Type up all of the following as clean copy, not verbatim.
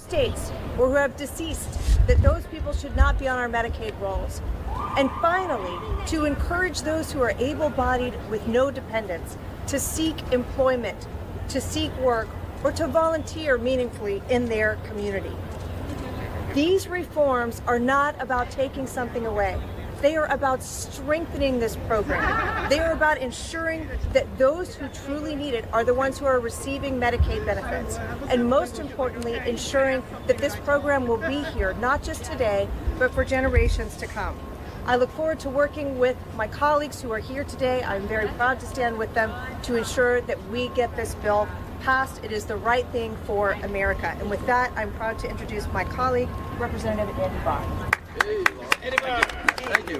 states or who have deceased, that those people should not be on our Medicaid rolls. And finally, to encourage those who are able-bodied with no dependents to seek employment, to seek work, or to volunteer meaningfully in their community. These reforms are not about taking something away. They are about strengthening this program. They are about ensuring that those who truly need it are the ones who are receiving Medicaid benefits. And most importantly, ensuring that this program will be here, not just today, but for generations to come. I look forward to working with my colleagues who are here today. I'm very proud to stand with them to ensure that we get this bill passed. It is the right thing for America. And with that, I'm proud to introduce my colleague, Representative Andy Bond. Thank you.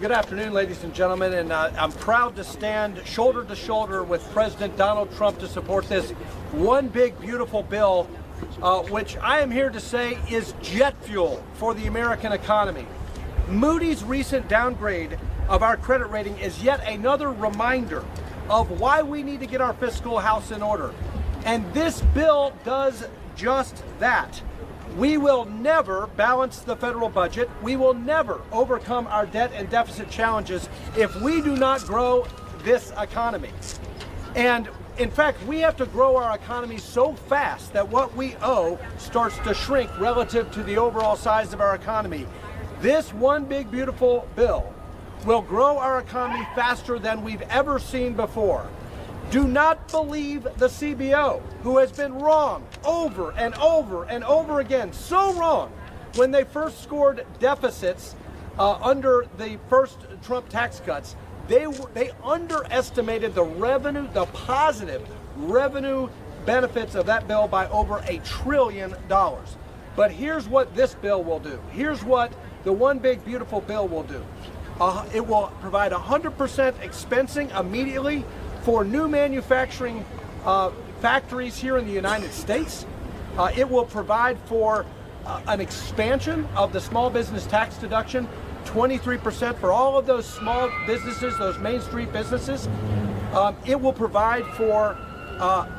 Good afternoon, ladies and gentlemen, and I'm proud to stand shoulder to shoulder with President Donald Trump to support this one big, beautiful bill, which I am here to say is jet fuel for the American economy. Moody's recent downgrade of our credit rating is yet another reminder of why we need to get our fiscal house in order. And this bill does just that. We will never balance the federal budget. We will never overcome our debt and deficit challenges if we do not grow this economy. And in fact, we have to grow our economy so fast that what we owe starts to shrink relative to the overall size of our economy. This one big, beautiful bill will grow our economy faster than we've ever seen before. Do not believe the CBO, who has been wrong over and over and over again, so wrong when they first scored deficits under the first Trump tax cuts. They underestimated the revenue, the positive revenue benefits of that bill by over $1 trillion. But here's what this bill will do. Here's what the one big beautiful bill will do. It will provide 100% expensing immediately for new manufacturing factories here in the United States. It will provide for an expansion of the small business tax deduction, 23% for all of those small businesses, those Main Street businesses. It will provide for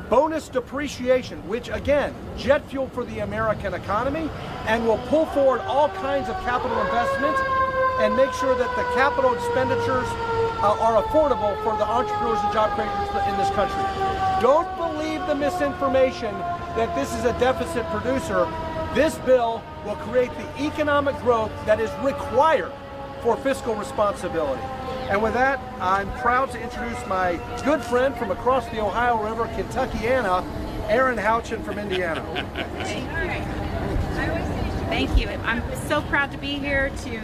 bonus depreciation, which again, jet fuel for the American economy, and will pull forward all kinds of capital investment and make sure that the capital expenditures are affordable for the entrepreneurs and job creators in this country. Don't believe the misinformation that this is a deficit producer. This bill will create the economic growth that is required for fiscal responsibility. And with that, I'm proud to introduce my good friend from across the Ohio River, Kentuckiana, Aaron Houchin from Indiana. Thank you. I'm so proud to be here to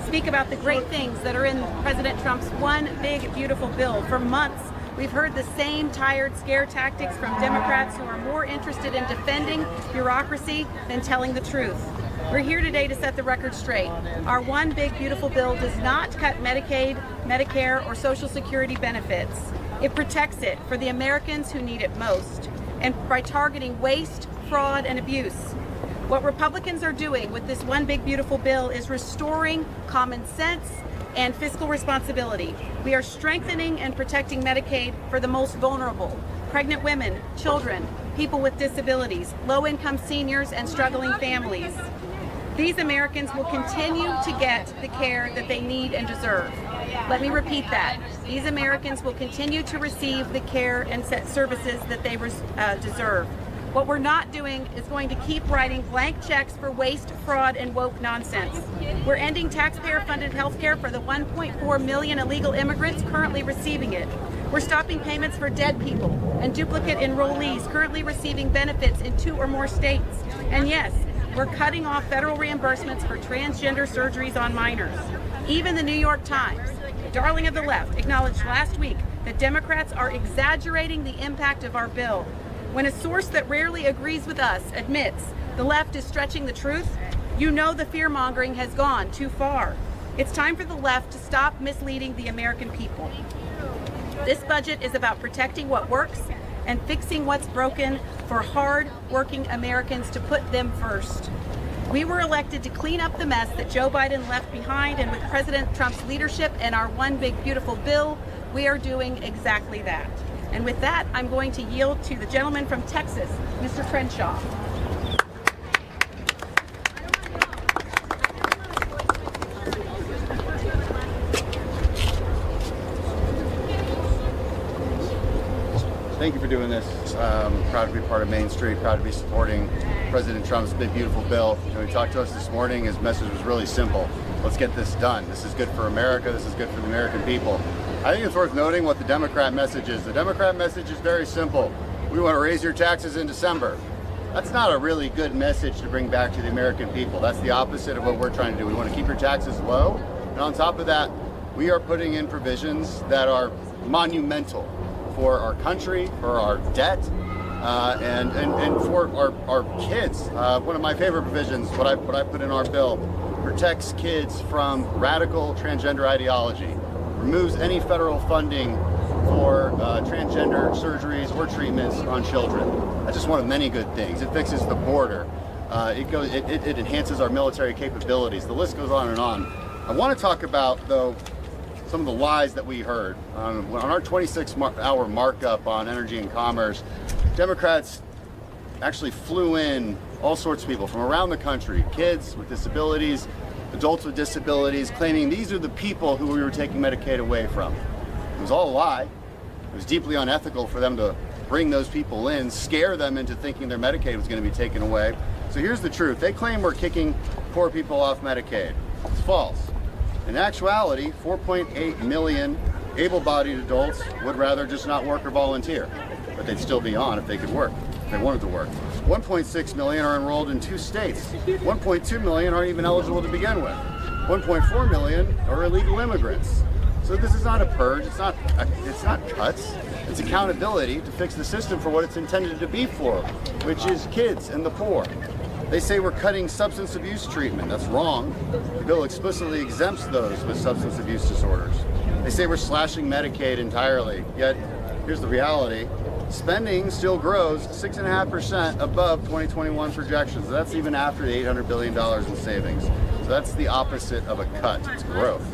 speak about the great things that are in President Trump's one big, beautiful bill. For months, we've heard the same tired scare tactics from Democrats who are more interested in defending bureaucracy than telling the truth. We're here today to set the record straight. Our one big, beautiful bill does not cut Medicaid, Medicare, or Social Security benefits. It protects it for the Americans who need it most, and by targeting waste, fraud, and abuse. What Republicans are doing with this one big, beautiful bill is restoring common sense and fiscal responsibility. We are strengthening and protecting Medicaid for the most vulnerable: pregnant women, children, people with disabilities, low-income seniors, and struggling families. These Americans will continue to get the care that they need and deserve. Let me repeat that. These Americans will continue to receive the care and services that they deserve. What we're not doing is going to keep writing blank checks for waste, fraud, and woke nonsense. We're ending taxpayer-funded health care for the 1.4 million illegal immigrants currently receiving it. We're stopping payments for dead people and duplicate enrollees currently receiving benefits in 2 or more states. And yes, we're cutting off federal reimbursements for transgender surgeries on minors. Even the New York Times, the darling of the left, acknowledged last week that Democrats are exaggerating the impact of our bill. When a source that rarely agrees with us admits the left is stretching the truth, you know the fear-mongering has gone too far. It's time for the left to stop misleading the American people. This budget is about protecting what works and fixing what's broken for hard-working Americans to put them first. We were elected to clean up the mess that Joe Biden left behind, and with President Trump's leadership and our one big beautiful bill, we are doing exactly that. And with that, I'm going to yield to the gentleman from Texas, Mr. Crenshaw. Thank you for doing this. Proud to be part of Main Street, proud to be supporting President Trump's big, beautiful bill. You know, he talked to us this morning. His message was really simple. Let's get this done. This is good for America. This is good for the American people. I think it's worth noting what the Democrat message is. The Democrat message is very simple. We want to raise your taxes in December. That's not a really good message to bring back to the American people. That's the opposite of what we're trying to do. We want to keep your taxes low. And on top of that, we are putting in provisions that are monumental for our country, for our debt, and for our kids. One of my favorite provisions, what I put in our bill, protects kids from radical transgender ideology, removes any federal funding for transgender surgeries or treatments on children. That's just one of many good things. It fixes the border. It enhances our military capabilities. The list goes on and on. I want to talk about, though, some of the lies that we heard. On our 26-hour markup on energy and commerce, Democrats actually flew in all sorts of people from around the country, kids with disabilities, adults with disabilities, claiming these are the people who we were taking Medicaid away from. It was all a lie. It was deeply unethical for them to bring those people in, scare them into thinking their Medicaid was going to be taken away. So here's the truth. They claim we're kicking poor people off Medicaid. It's false. In actuality, 4.8 million able-bodied adults would rather just not work or volunteer, but they'd still be on if they could work, if they wanted to work. 1.6 million are enrolled in 2 states. 1.2 million aren't even eligible to begin with. 1.4 million are illegal immigrants. So this is not a purge, it's not cuts, it's accountability to fix the system for what it's intended to be for, which is kids and the poor. They say we're cutting substance abuse treatment. That's wrong. The bill explicitly exempts those with substance abuse disorders. They say we're slashing Medicaid entirely, yet here's the reality. Spending still grows 6.5% above 2021 projections. That's even after the $800 billion in savings. So that's the opposite of a cut, it's growth.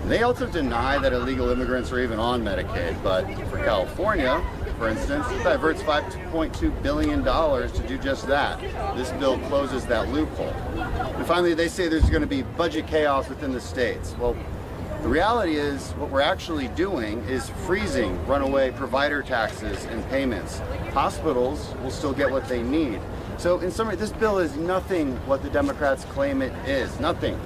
They also deny that illegal immigrants are even on Medicaid, but for California, for instance, it diverts $5.2 billion to do just that. This bill closes that loophole. And finally, they say there's going to be budget chaos within the states. Well, the reality is what we're actually doing is freezing runaway provider taxes and payments. Hospitals will still get what they need. So in summary, this bill is nothing what the Democrats claim it is. Nothing.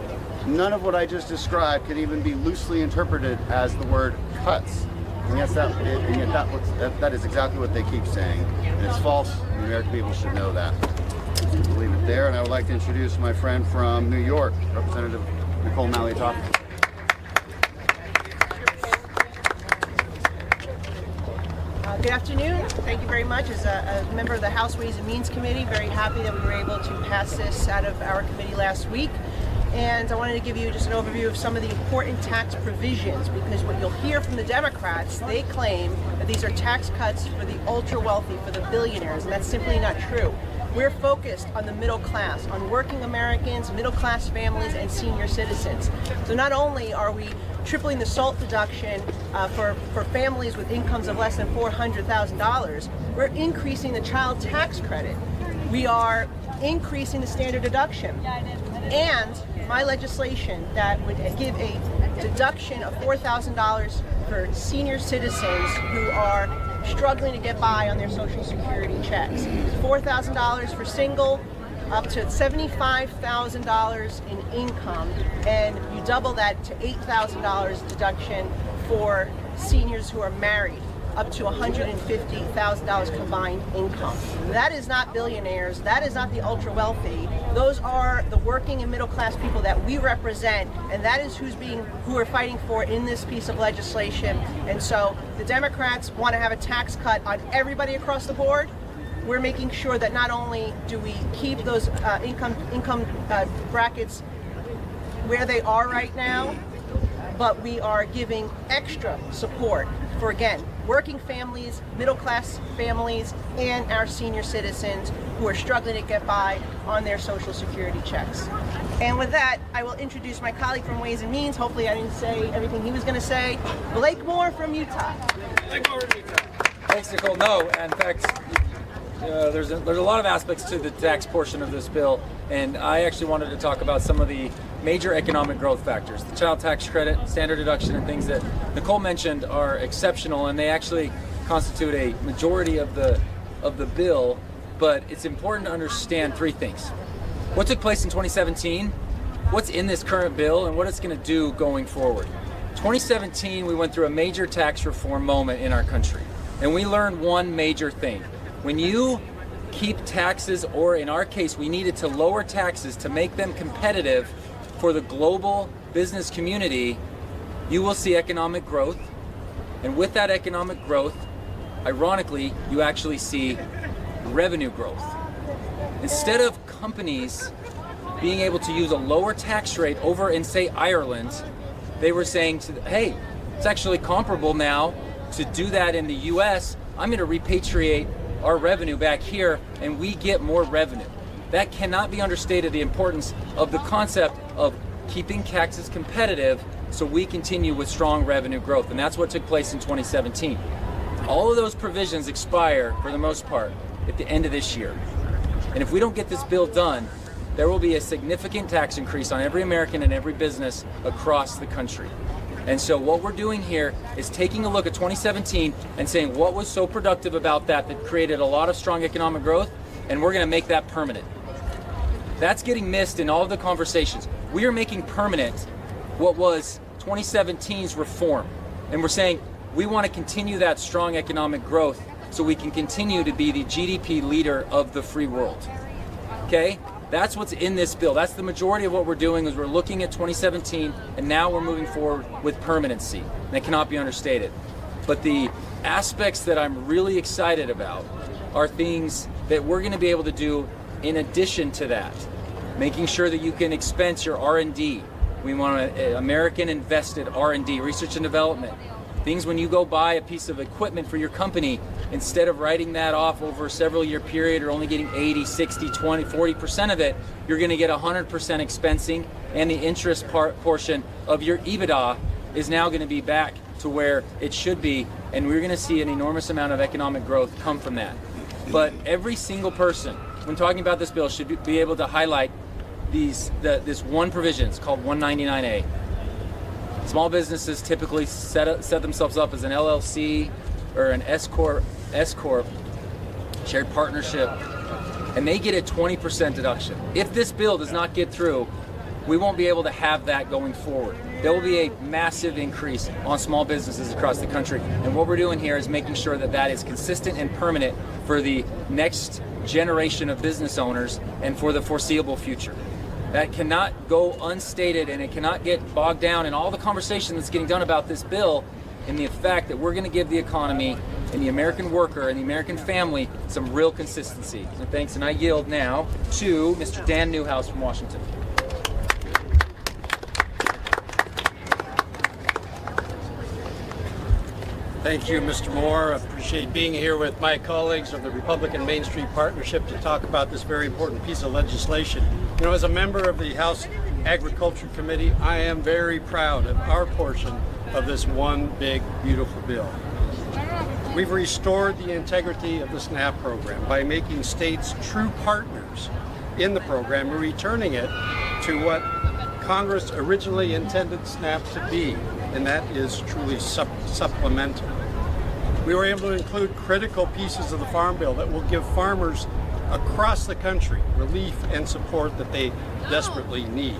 None of what I just described can even be loosely interpreted as the word cuts. And yet that is exactly what they keep saying. And it's false, and the American people should know that. I'll leave it there, and I would like to introduce my friend from New York, Representative Nicole Maliotakis. Good afternoon. Thank you very much. As a member of the House Ways and Means Committee, very happy that we were able to pass this out of our committee last week. And I wanted to give you just an overview of some of the important tax provisions, because what you'll hear from the Democrats, they claim that these are tax cuts for the ultra-wealthy, for the billionaires, and that's simply not true. We're focused on the middle class, on working Americans, middle-class families, and senior citizens. So not only are we tripling the SALT deduction for families with incomes of less than $400,000, we're increasing the child tax credit. We are increasing the standard deduction. And my legislation that would give a deduction of $4,000 for senior citizens who are struggling to get by on their Social Security checks. $4,000 for single, up to $75,000 in income, and you double that to $8,000 deduction for seniors who are married, up to $150,000 combined income. That is not billionaires, that is not the ultra wealthy. Those are the working and middle class people that we represent, and that is who we're fighting for in this piece of legislation. And so the Democrats want to have a tax cut on everybody across the board. We're making sure that not only do we keep those income brackets where they are right now, but we are giving extra support for, again, working families, middle-class families, and our senior citizens who are struggling to get by on their Social Security checks. And with that, I will introduce my colleague from Ways and Means. Hopefully I didn't say everything he was going to say. Blake Moore from Utah. Blake Moore from Utah. Thanks, Nicole. No, in fact, there's a lot of aspects to the tax portion of this bill, and I actually wanted to talk about some of the major economic growth factors. The child tax credit, standard deduction, and things that Nicole mentioned are exceptional, and they actually constitute a majority of the bill, but it's important to understand three things. What took place in 2017, what's in this current bill, and what it's going to do going forward. 2017, we went through a major tax reform moment in our country, and we learned one major thing. When you keep taxes, or in our case, we needed to lower taxes to make them competitive for the global business community, you will see economic growth. And with that economic growth, ironically, you actually see revenue growth. Instead of companies being able to use a lower tax rate over in, say, Ireland, they were saying, hey, it's actually comparable now to do that in the US. I'm going to repatriate our revenue back here, and we get more revenue. That cannot be understated, the importance of the concept of keeping taxes competitive so we continue with strong revenue growth. And that's what took place in 2017. All of those provisions expire, for the most part, at the end of this year. And if we don't get this bill done, there will be a significant tax increase on every American and every business across the country. And so what we're doing here is taking a look at 2017 and saying what was so productive about that created a lot of strong economic growth, and we're going to make that permanent. That's getting missed in all of the conversations. We are making permanent what was 2017's reform. And we're saying we want to continue that strong economic growth so we can continue to be the GDP leader of the free world. Okay? That's what's in this bill. That's the majority of what we're doing, is we're looking at 2017, and now we're moving forward with permanency. That cannot be understated. But the aspects that I'm really excited about are things that we're going to be able to do in addition to that. Making sure that you can expense your R&D. We want American invested R&D, research and development. Things when you go buy a piece of equipment for your company, instead of writing that off over a several year period or only getting 80, 60, 20, 40% of it, you're going to get 100% expensing, and the interest portion of your EBITDA is now going to be back to where it should be, and we're going to see an enormous amount of economic growth come from that. But every single person, when talking about this bill, should be able to highlight this one provision. It's called 199A. Small businesses typically set themselves up as an LLC or an S Corp, shared partnership, and they get a 20% deduction. If this bill does not get through, we won't be able to have that going forward. There will be a massive increase on small businesses across the country, and what we're doing here is making sure that that is consistent and permanent for the next generation of business owners and for the foreseeable future. That cannot go unstated, and it cannot get bogged down in all the conversation that's getting done about this bill, in the fact that we're going to give the economy and the American worker and the American family some real consistency. So thanks, and I yield now to Mr. Dan Newhouse from Washington. Thank you, Mr. Moore. I appreciate being here with my colleagues of the Republican Main Street Partnership to talk about this very important piece of legislation. You know, as a member of the House Agriculture Committee, I am very proud of our portion of this one big, beautiful bill. We've restored the integrity of the SNAP program by making states true partners in the program and returning it to what Congress originally intended SNAP to be, and that is truly supplemental. We were able to include critical pieces of the Farm Bill that will give farmers across the country relief and support that they desperately need.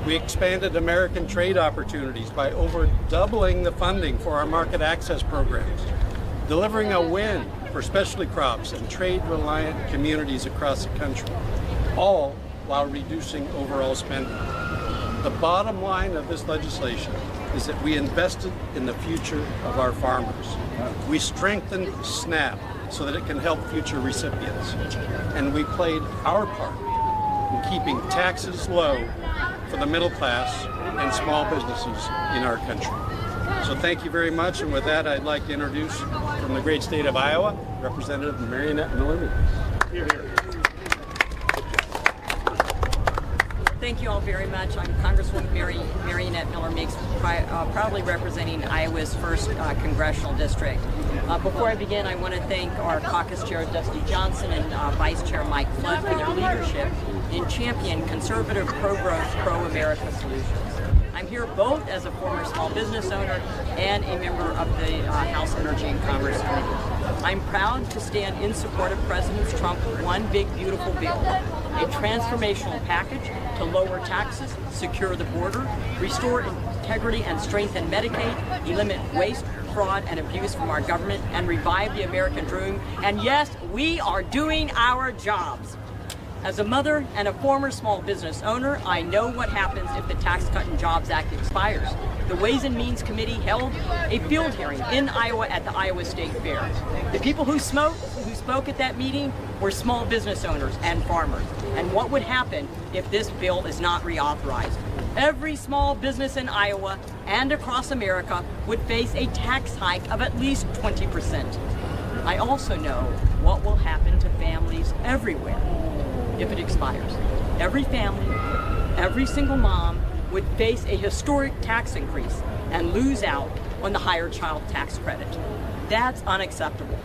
We expanded American trade opportunities by over doubling the funding for our market access programs, delivering a win for specialty crops and trade-reliant communities across the country, all while reducing overall spending. The bottom line of this legislation is that we invested in the future of our farmers. We strengthened SNAP so that it can help future recipients. And we played our part in keeping taxes low for the middle class and small businesses in our country. So thank you very much, and with that I'd like to introduce from the great state of Iowa, Representative Marionette Miller. Here, here. Thank you all very much. I'm Congresswoman Marionette Miller Meeks, proudly representing Iowa's 1st congressional district. Before I begin, I want to thank our caucus chair, Dusty Johnson, and Vice Chair Mike Flood for their leadership in championing conservative, pro-growth, pro-America solutions. I I'm here both as a former small business owner and a member of the House Energy and Commerce Committee. I'm proud to stand in support of President Trump's one big beautiful bill, a transformational package to lower taxes, secure the border, restore integrity and strengthen Medicaid, eliminate waste, fraud, and abuse from our government, and revive the American dream. And yes, we are doing our jobs. As a mother and a former small business owner, I know what happens if the Tax Cut and Jobs Act expires. The Ways and Means Committee held a field hearing in Iowa at the Iowa State Fair. The people who spoke at that meeting were small business owners and farmers. And what would happen if this bill is not reauthorized? Every small business in Iowa and across America would face a tax hike of at least 20%. I also know what will happen to families everywhere if it expires. Every family, every single mom would face a historic tax increase and lose out on the higher child tax credit. That's unacceptable.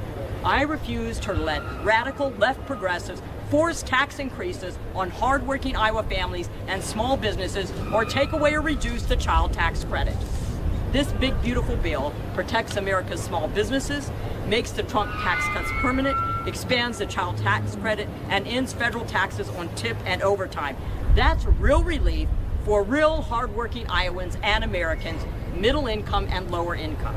I refuse to let radical left progressives force tax increases on hardworking Iowa families and small businesses or take away or reduce the child tax credit. This big, beautiful bill protects America's small businesses, makes the Trump tax cuts permanent, expands the child tax credit, and ends federal taxes on tip and overtime. That's real relief for real hardworking Iowans and Americans, middle income and lower income.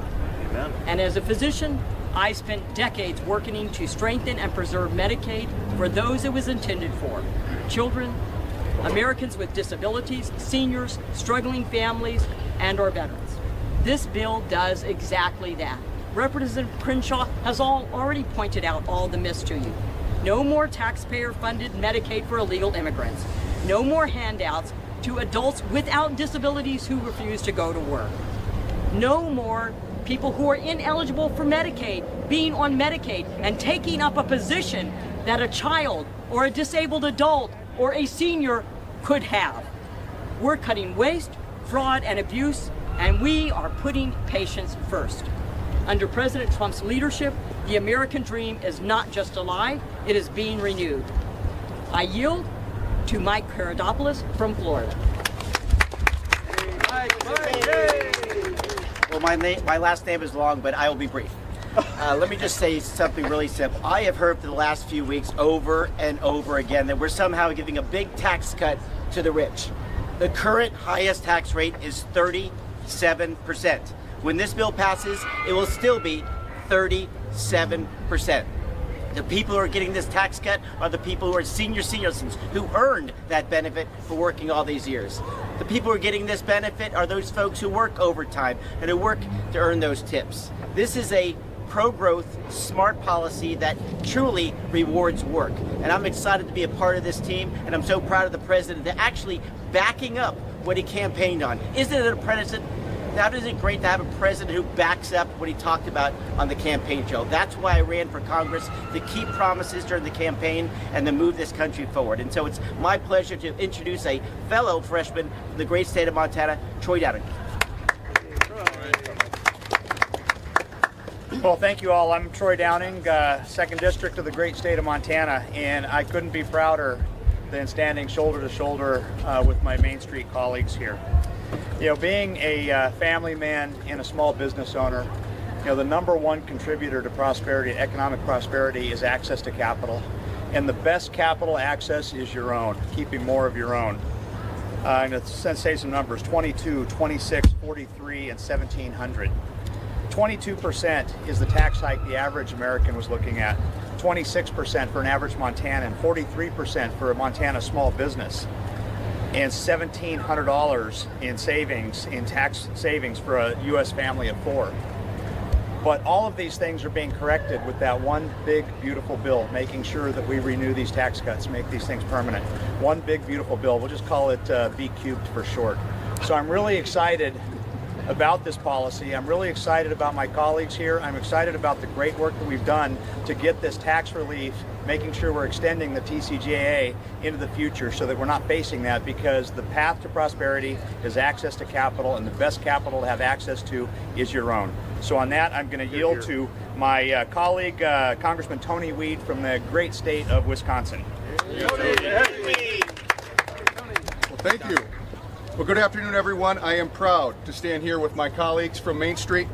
Amen. And as a physician, I spent decades working to strengthen and preserve Medicaid for those it was intended for: children, Americans with disabilities, seniors, struggling families, and our veterans. This bill does exactly that. Representative Crenshaw has already pointed out all the myths to you. No more taxpayer-funded Medicaid for illegal immigrants. No more handouts to adults without disabilities who refuse to go to work. No more people who are ineligible for Medicaid being on Medicaid and taking up a position that a child or a disabled adult or a senior could have. We're cutting waste, fraud, and abuse, and we are putting patients first. Under President Trump's leadership, the American dream is not just alive, it is being renewed. I yield to Mike Paradopoulos from Florida. Well, my last name is long, but I will be brief. Let me just say something really simple. I have heard for the last few weeks over and over again that we're somehow giving a big tax cut to the rich. The current highest tax rate is 37%. When this bill passes, it will still be 37%. The people who are getting this tax cut are the people who are senior citizens who earned that benefit for working all these years. The people who are getting this benefit are those folks who work overtime and who work to earn those tips. This is a pro-growth, smart policy that truly rewards work. And I'm excited to be a part of this team, and I'm so proud of the president to actually backing up what he campaigned on. Isn't it a precedent? Now, isn't it great to have a president who backs up what he talked about on the campaign trail? That's why I ran for Congress, to keep promises during the campaign and to move this country forward. And so it's my pleasure to introduce a fellow freshman from the great state of Montana, Troy Downing. Well, thank you all. I'm Troy Downing, 2nd District of the great state of Montana, and I couldn't be prouder than standing shoulder to shoulder with my Main Street colleagues here. You know, being a family man and a small business owner, you know, the #1 contributor to prosperity, economic prosperity, is access to capital. And the best capital access is your own, keeping more of your own. I'm going to say some numbers: 22, 26, 43, and 1,700. 22% is the tax hike the average American was looking at. 26% for an average Montanan, 43% for a Montana small business, and $1,700 in savings, in tax savings for a U.S. family of 4. But all of these things are being corrected with that one big, beautiful bill, making sure that we renew these tax cuts, make these things permanent. One big, beautiful bill. We'll just call it B cubed for short. So I'm really excited about this policy. I'm really excited about my colleagues here. I'm excited about the great work that we've done to get this tax relief, making sure we're extending the TCJA into the future so that we're not facing that, because the path to prosperity is access to capital, and the best capital to have access to is your own. So on that, I'm going to yield to my colleague, Congressman Tony Weed from the great state of Wisconsin. Well, thank you. Well, good afternoon, everyone. I am proud to stand here with my colleagues from Main Street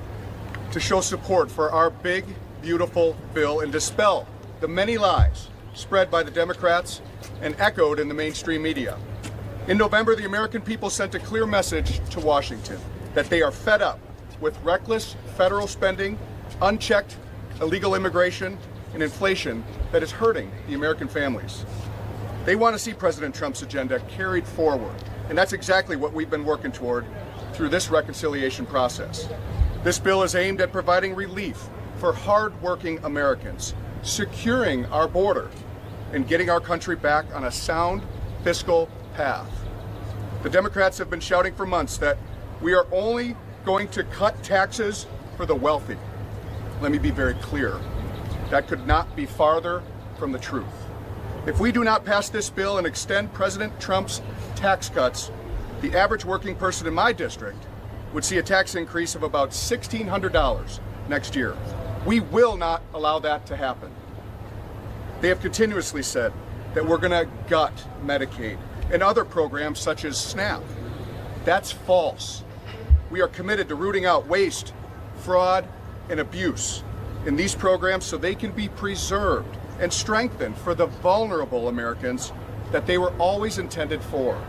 to show support for our big, beautiful bill and dispel the many lies spread by the Democrats and echoed in the mainstream media. In November, the American people sent a clear message to Washington that they are fed up with reckless federal spending, unchecked illegal immigration, and inflation that is hurting the American families. They want to see President Trump's agenda carried forward, and that's exactly what we've been working toward through this reconciliation process. This bill is aimed at providing relief for hard-working Americans, securing our border, and getting our country back on a sound fiscal path. The Democrats have been shouting for months that we are only going to cut taxes for the wealthy. Let me be very clear. That could not be farther from the truth. If we do not pass this bill and extend President Trump's tax cuts, the average working person in my district would see a tax increase of about $1,600 next year. We will not allow that to happen. They have continuously said that we're going to gut Medicaid and other programs such as SNAP. That's false. We are committed to rooting out waste, fraud, and abuse in these programs so they can be preserved and strengthened for the vulnerable Americans that they were always intended for.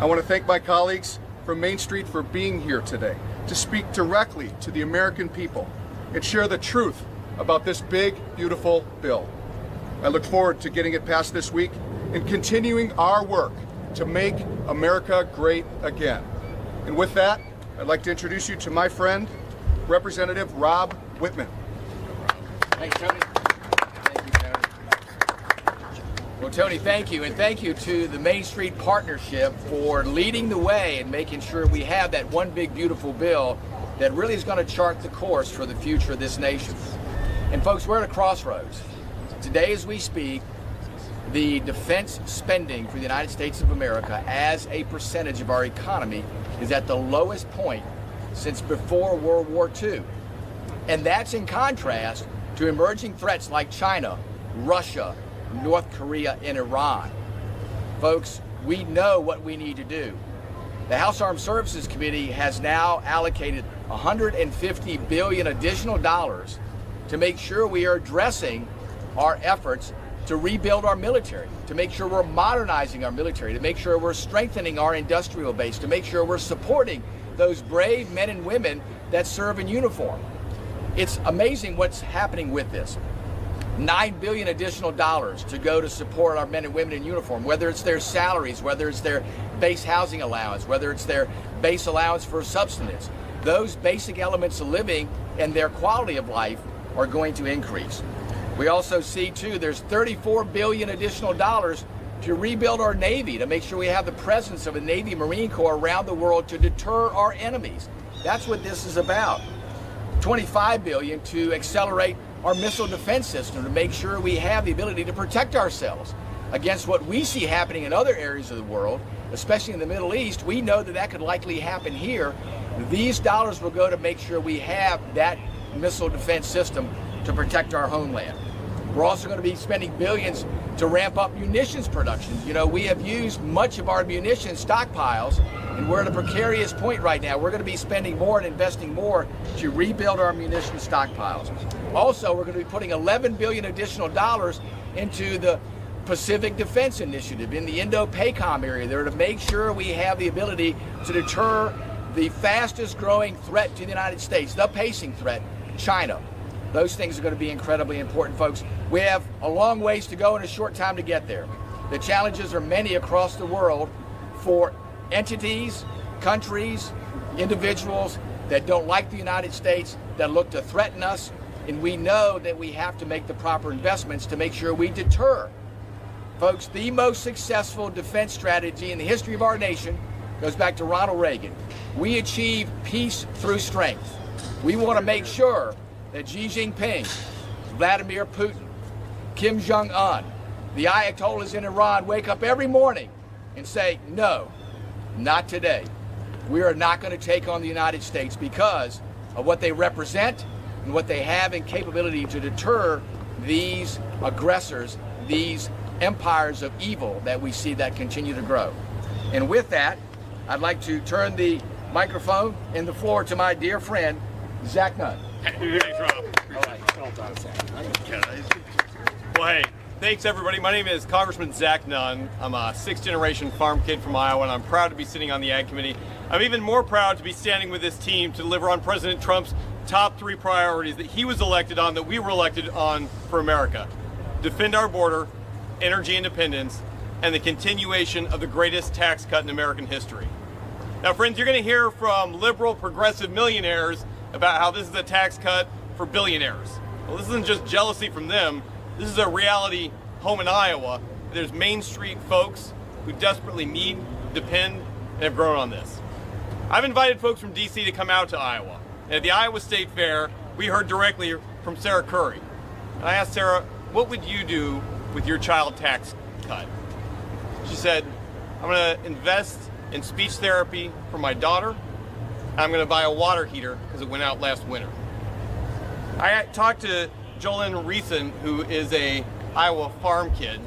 I want to thank my colleagues from Main Street for being here today to speak directly to the American people and share the truth about this big, beautiful bill. I look forward to getting it passed this week and continuing our work to make America great again. And with that, I'd like to introduce you to my friend, Representative Rob Whitman. Thanks, Tony. Thank you, Tony. Well, Tony, thank you. And thank you to the Main Street Partnership for leading the way and making sure we have that one big, beautiful bill that really is going to chart the course for the future of this nation. And folks, we're at a crossroads. Today, as we speak, the defense spending for the United States of America as a percentage of our economy is at the lowest point since before World War II. And that's in contrast to emerging threats like China, Russia, North Korea, and Iran. Folks, we know what we need to do. The House Armed Services Committee has now allocated $150 billion additional dollars to make sure we are addressing our efforts to rebuild our military, to make sure we're modernizing our military, to make sure we're strengthening our industrial base, to make sure we're supporting those brave men and women that serve in uniform. It's amazing what's happening with this. $9 billion additional dollars to go to support our men and women in uniform, whether it's their salaries, whether it's their base housing allowance, whether it's their base allowance for subsistence. Those basic elements of living and their quality of life are going to increase. We also see, too, there's $34 billion additional dollars to rebuild our Navy, to make sure we have the presence of a Navy Marine Corps around the world to deter our enemies. That's what this is about. $25 billion to accelerate our missile defense system, to make sure we have the ability to protect ourselves against what we see happening in other areas of the world, especially in the Middle East. We know that that could likely happen here. These dollars will go to make sure we have that missile defense system to protect our homeland. We're also going to be spending billions to ramp up munitions production. You know, we have used much of our munitions stockpiles, and we're at a precarious point right now. We're going to be spending more and investing more to rebuild our munitions stockpiles. Also, we're going to be putting $11 billion additional dollars into the Pacific Defense Initiative in the Indo-PACOM area there to make sure we have the ability to deter the fastest growing threat to the United States, the pacing threat, China. Those things are going to be incredibly important, folks. We have a long ways to go and a short time to get there. The challenges are many across the world for entities, countries, individuals that don't like the United States, that look to threaten us, and we know that we have to make the proper investments to make sure we deter. Folks, the most successful defense strategy in the history of our nation goes back to Ronald Reagan. We achieve peace through strength. We want to make sure that Xi Jinping, Vladimir Putin, Kim Jong-un, the Ayatollahs in Iran wake up every morning and say, no, not today. We are not going to take on the United States because of what they represent and what they have in capability to deter these aggressors, these empires of evil that we see that continue to grow. And with that, I'd like to turn the microphone and the floor to my dear friend, Zach Nunn. Thanks, Rob. Well done, Well, hey, thanks everybody. My name is Congressman Zach Nunn. I'm a sixth-generation farm kid from Iowa, and I'm proud to be sitting on the Ag Committee. I'm even more proud to be standing with this team to deliver on President Trump's top 3 priorities that he was elected on, that we were elected on for America. Defend our border, energy independence, and the continuation of the greatest tax cut in American history. Now, friends, you're going to hear from liberal progressive millionaires about how this is a tax cut for billionaires. Well, this isn't just jealousy from them. This is a reality home in Iowa. There's Main Street folks who desperately need, depend, and have grown on this. I've invited folks from DC to come out to Iowa. And at the Iowa State Fair, we heard directly from Sarah Curry. And I asked Sarah, what would you do with your child tax cut? She said, I'm going to invest in speech therapy for my daughter. I'm going to buy a water heater because it went out last winter. I talked to Jolyn Reeson, who is a Iowa farm kid,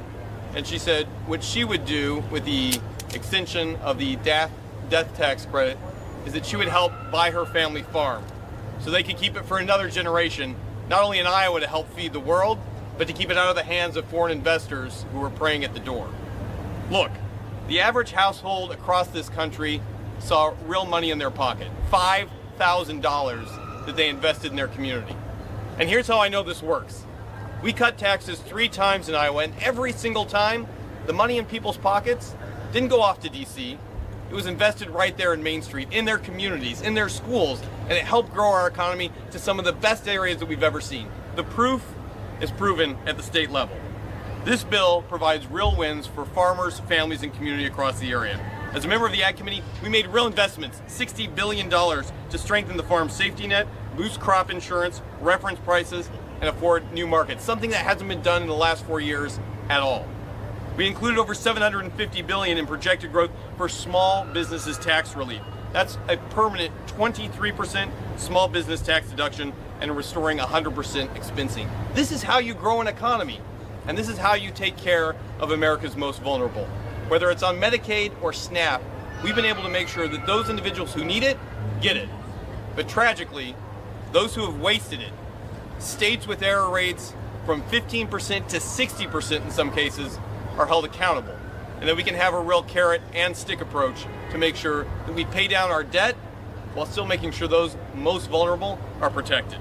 and she said what she would do with the extension of the death tax credit is that she would help buy her family farm so they could keep it for another generation, not only in Iowa to help feed the world, but to keep it out of the hands of foreign investors who are praying at the door. Look, the average household across this country saw real money in their pocket, $5,000 that they invested in their community. And here's how I know this works. We cut taxes 3 times in Iowa, and every single time, the money in people's pockets didn't go off to DC. It was invested right there in Main Street, in their communities, in their schools, and it helped grow our economy to some of the best areas that we've ever seen. The proof is proven at the state level. This bill provides real wins for farmers, families, and community across the area. As a member of the Ag Committee, we made real investments, $60 billion, to strengthen the farm safety net, boost crop insurance, reference prices, and afford new markets, something that hasn't been done in the last 4 years at all. We included over $750 billion in projected growth for small businesses tax relief. That's a permanent 23% small business tax deduction and restoring 100% expensing. This is how you grow an economy, and this is how you take care of America's most vulnerable. Whether it's on Medicaid or SNAP, we've been able to make sure that those individuals who need it, get it. But tragically, those who have wasted it, states with error rates from 15% to 60% in some cases, are held accountable. And that we can have a real carrot and stick approach to make sure that we pay down our debt while still making sure those most vulnerable are protected.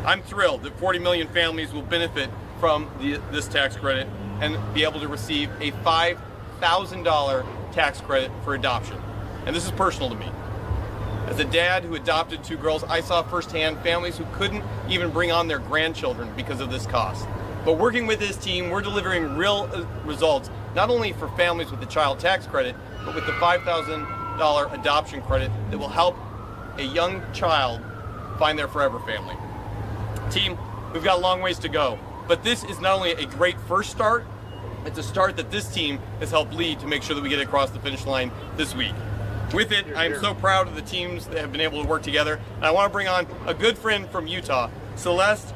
I'm thrilled that 40 million families will benefit from this tax credit and be able to receive a $5,000 tax credit for adoption. And this is personal to me. As a dad who adopted 2 girls, I saw firsthand families who couldn't even bring on their grandchildren because of this cost. But working with this team, we're delivering real results, not only for families with the child tax credit, but with the $5,000 adoption credit that will help a young child find their forever family. Team, we've got a long ways to go, but this is not only a great first start, it's a start that this team has helped lead to make sure that we get across the finish line this week. With it, I am so proud of the teams that have been able to work together, and I want to bring on a good friend from Utah, Celeste.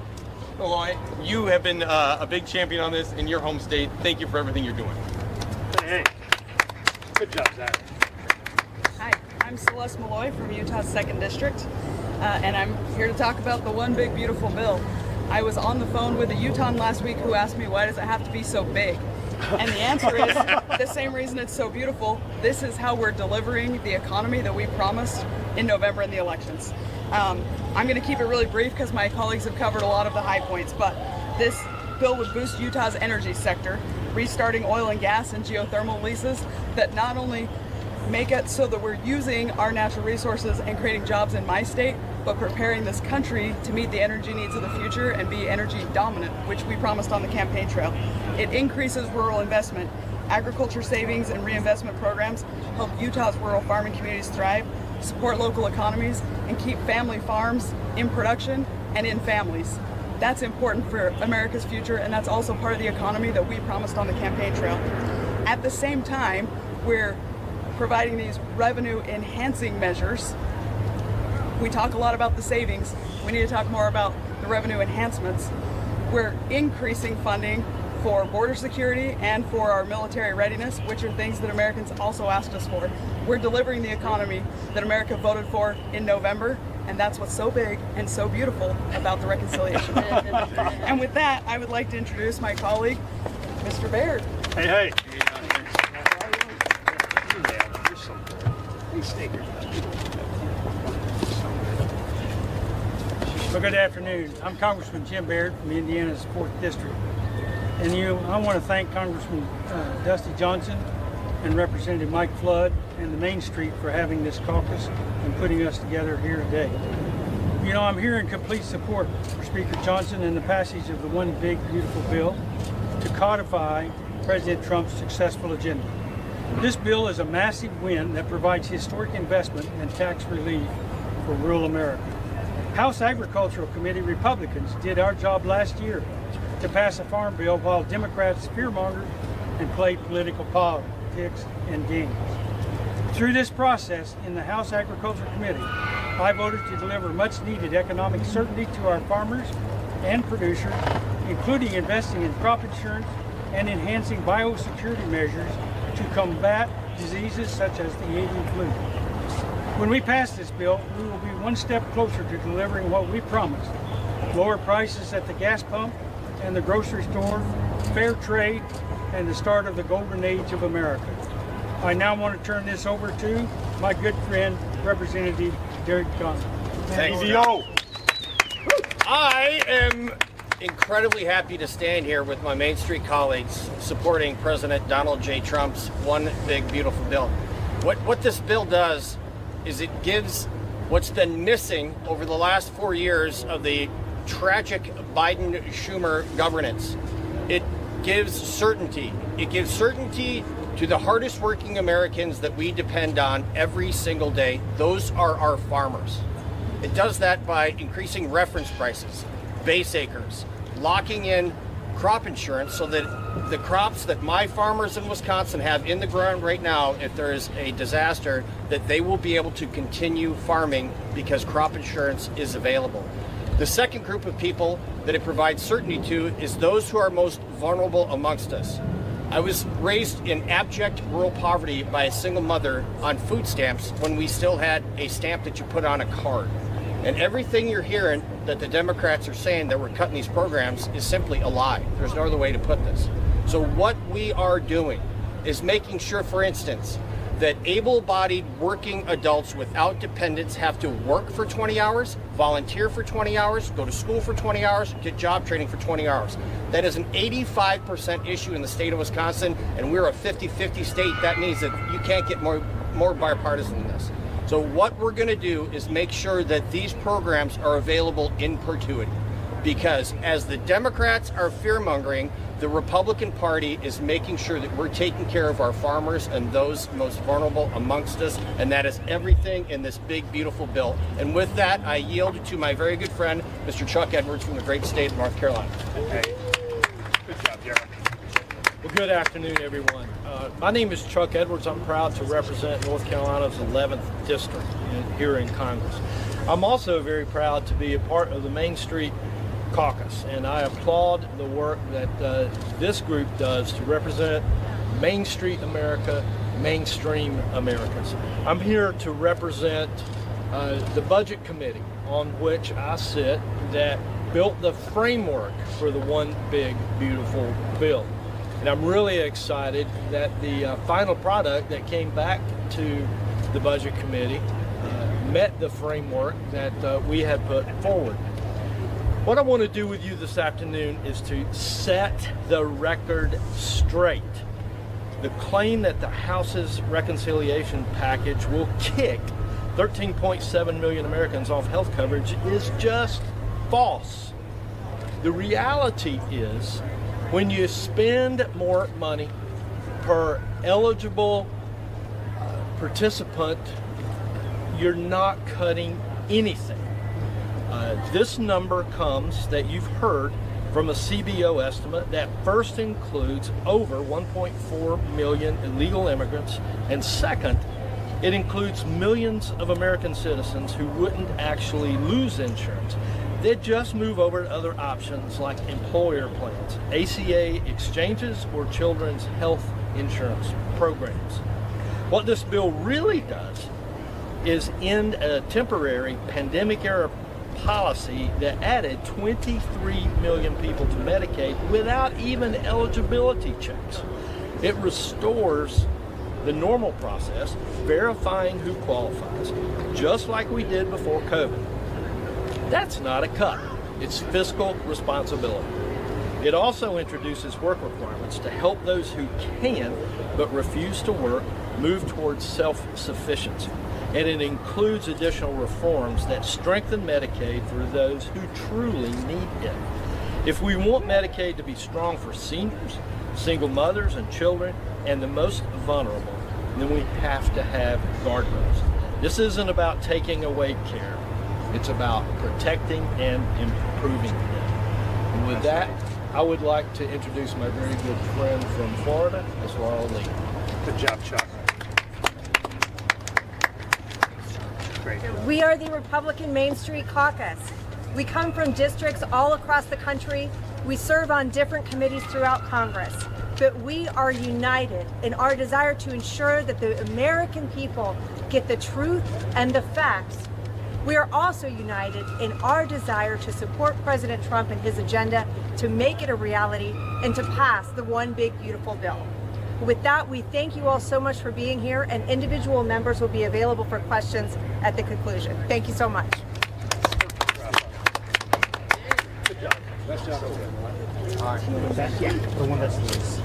Malloy, you have been a big champion on this in your home state. Thank you for everything you're doing. Hey, good job, Zach. Hi, I'm Celeste Malloy from Utah's 2nd District, and I'm here to talk about the One Big Beautiful Bill. I was on the phone with a Utahn last week who asked me, why does it have to be so big? And the answer is the same reason it's so beautiful. This is how we're delivering the economy that we promised in November in the elections. I'm going to keep it really brief because my colleagues have covered a lot of the high points, but this bill would boost Utah's energy sector, restarting oil and gas and geothermal leases that not only make it so that we're using our natural resources and creating jobs in my state, but preparing this country to meet the energy needs of the future and be energy dominant, which we promised on the campaign trail. It increases rural investment. Agriculture savings and reinvestment programs help Utah's rural farming communities thrive, support local economies, and keep family farms in production and in families. That's important for America's future, and that's also part of the economy that we promised on the campaign trail. At the same time, we're providing these revenue enhancing measures. We talk a lot about the savings. We need to talk more about the revenue enhancements. We're increasing funding for border security and for our military readiness, which are things that Americans also asked us for. We're delivering the economy that America voted for in November, and that's what's so big and so beautiful about the reconciliation. And with that, I would like to introduce my colleague, Mr. Baird. Hey, hey. Well, good afternoon. I'm Congressman Jim Baird from Indiana's 4th District. And I want to thank Congressman Dusty Johnson and Representative Mike Flood and the Main Street for having this caucus and putting us together here today. You know, I'm here in complete support for Speaker Johnson and the passage of the One Big Beautiful Bill to codify President Trump's successful agenda. This bill is a massive win that provides historic investment and tax relief for rural America. House Agricultural Committee Republicans did our job last year to pass a farm bill while Democrats fearmongered and played political politics and games. Through this process in the House Agriculture Committee, I voted to deliver much needed economic certainty to our farmers and producers, including investing in crop insurance and enhancing biosecurity measures to combat diseases such as the avian flu. When we pass this bill, we will be one step closer to delivering what we promised: lower prices at the gas pump and the grocery store, fair trade, and the start of the golden age of America. I now want to turn this over to my good friend, Representative Derek Johnson. Thank you. I am incredibly happy to stand here with my Main Street colleagues supporting President Donald J. Trump's One Big Beautiful Bill. What this bill does is it gives what's been missing over the last 4 years of the tragic Biden-Schumer governance. It gives certainty. It gives certainty to the hardest working Americans that we depend on every single day. Those are our farmers. It does that by increasing reference prices, base acres, locking in crop insurance so that the crops that my farmers in Wisconsin have in the ground right now, if there is a disaster, that they will be able to continue farming because crop insurance is available. The second group of people that it provides certainty to is those who are most vulnerable amongst us. I was raised in abject rural poverty by a single mother on food stamps when we still had a stamp that you put on a card. And everything you're hearing that the Democrats are saying that we're cutting these programs is simply a lie. There's no other way to put this. So what we are doing is making sure, for instance, that able-bodied working adults without dependents have to work for 20 hours, volunteer for 20 hours, go to school for 20 hours, get job training for 20 hours. That is an 85% issue in the state of Wisconsin, and we're a 50-50 state. That means that you can't get more bipartisan than this. So what we're going to do is make sure that these programs are available in perpetuity, because as the Democrats are fear-mongering, the Republican Party is making sure that we're taking care of our farmers and those most vulnerable amongst us, and that is everything in this big, beautiful bill. And with that, I yield to my very good friend, Mr. Chuck Edwards from the great state of North Carolina. Okay. Good job, Derek. Well, good afternoon, everyone. My name is Chuck Edwards. I'm proud to represent North Carolina's 11th District here in Congress. I'm also very proud to be a part of the Main Street Caucus, and I applaud the work that this group does to represent Main Street America, mainstream Americans. I'm here to represent the Budget Committee on which I sit that built the framework for the One Big Beautiful Bill. And I'm really excited that the final product that came back to the Budget Committee met the framework that we had put forward. What I want to do with you this afternoon is to set the record straight. The claim that the House's reconciliation package will kick 13.7 million Americans off health coverage is just false. The reality is, when you spend more money per eligible participant, you're not cutting anything. This number comes, that you've heard, from a CBO estimate that first includes over 1.4 million illegal immigrants, and second, It includes millions of American citizens who wouldn't actually lose insurance. They'd just move over to other options like employer plans, ACA exchanges, or children's health insurance programs. What this bill really does is end a temporary pandemic-era policy that added 23 million people to Medicaid without even eligibility checks. It restores the normal process, verifying who qualifies, just like we did before COVID. That's not a cut, it's fiscal responsibility. It also introduces work requirements to help those who can but refuse to work move towards self-sufficiency. And it includes additional reforms that strengthen Medicaid for those who truly need it. If we want Medicaid to be strong for seniors, single mothers and children, and the most vulnerable, then we have to have guardrails. This isn't about taking away care. It's about protecting and improving it. And with that, I would like to introduce my very good friend from Florida, Ms. Laurel Lee. Good job, Chuck. Great. We are the Republican Main Street Caucus. We come from districts all across the country. We serve on different committees throughout Congress. But we are united in our desire to ensure that the American people get the truth and the facts. We are also united in our desire to support President Trump and his agenda to make it a reality and to pass the one big beautiful bill. With that, we thank you all so much for being here, and individual members will be available for questions at the conclusion. Thank you so much. Good job. Best job. All right. Yeah, the one that's loose.